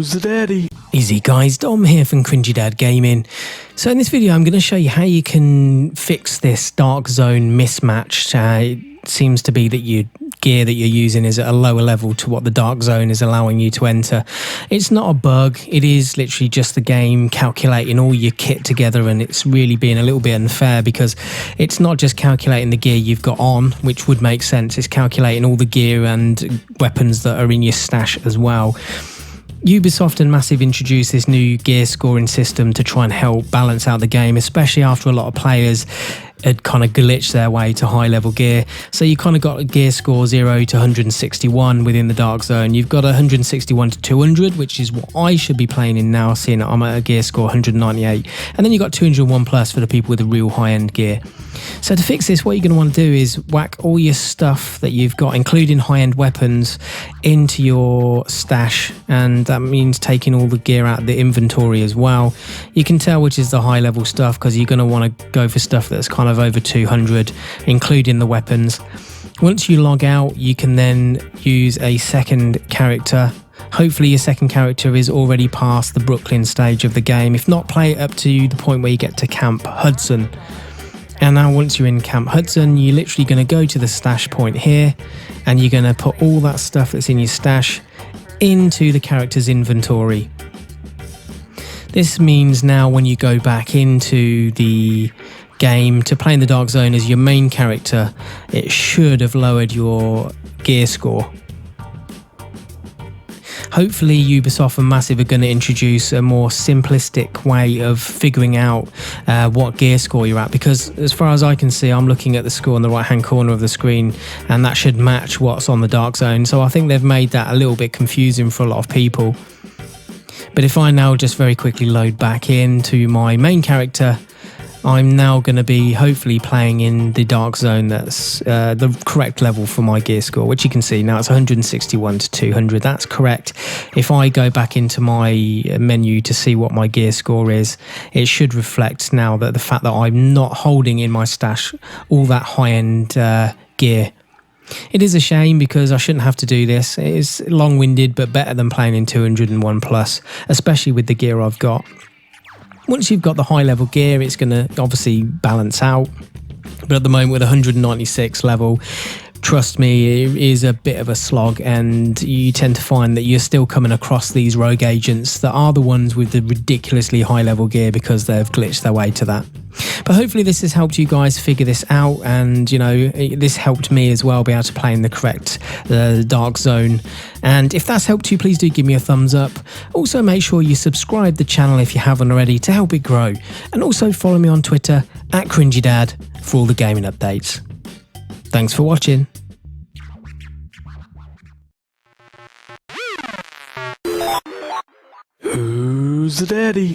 Who's the daddy? Easy guys, Dom here from Cringy Dad Gaming. So in this video I'm going to show you how you can fix this dark zone mismatch. It seems to be that your gear that you're using is at a lower level to what the dark zone is allowing you to enter. It's not a bug, it is literally just the game calculating all your kit together, and it's really being a little bit unfair because it's not just calculating the gear you've got on, which would make sense, it's calculating all the gear and weapons that are in your stash as well. Ubisoft and Massive introduced this new gear scoring system to try and help balance out the game, especially after a lot of players had kind of glitched their way to high level gear. So you kind of got a gear score 0 to 161 within the dark zone. You've got 161 to 200, which is what I should be playing in now, seeing that I'm at a gear score 198. And then you've got 201 plus for the people with the real high end gear. So to fix this, what you're going to want to do is whack all your stuff that you've got, including high-end weapons, into your stash, and that means taking all the gear out of the inventory as well. You can tell which is the high-level stuff because you're going to want to go for stuff that's kind of over 200, including the weapons. Once you log out, you can then use a second character. Hopefully your second character is already past the Brooklyn stage of the game. If not, play it up to the point where you get to Camp Hudson. And now once you're in Camp Hudson, you're literally going to go to the stash point here, and you're going to put all that stuff that's in your stash into the character's inventory. This means now when you go back into the game to play in the Dark Zone as your main character, it should have lowered your gear score. Hopefully Ubisoft and Massive are going to introduce a more simplistic way of figuring out what gear score you're at, because as far as I can see, I'm looking at the score in the right hand corner of the screen and that should match what's on the dark zone. So I think they've made that a little bit confusing for a lot of people. But if I now just very quickly load back into my main character, I'm now going to be hopefully playing in the dark zone that's the correct level for my gear score, which you can see now it's 161 to 200. That's correct. If I go back into my menu to see what my gear score is, it should reflect now that the fact that I'm not holding in my stash all that high-end gear. It is a shame because I shouldn't have to do this. It is long-winded, but better than playing in 201 plus, especially with the gear I've got. Once you've got the high level gear, it's going to obviously balance out. But at the moment with 196 level, trust me, it is a bit of a slog, and you tend to find that you're still coming across these rogue agents that are the ones with the ridiculously high level gear because they've glitched their way to that. But hopefully this has helped you guys figure this out, and you know, this helped me as well be able to play in the correct dark zone. And if that's helped you, please do give me a thumbs up. Also make sure you subscribe the channel if you haven't already to help it grow, and also follow me on Twitter at CringyDad for all the gaming updates. Thanks for watching. Who's the daddy?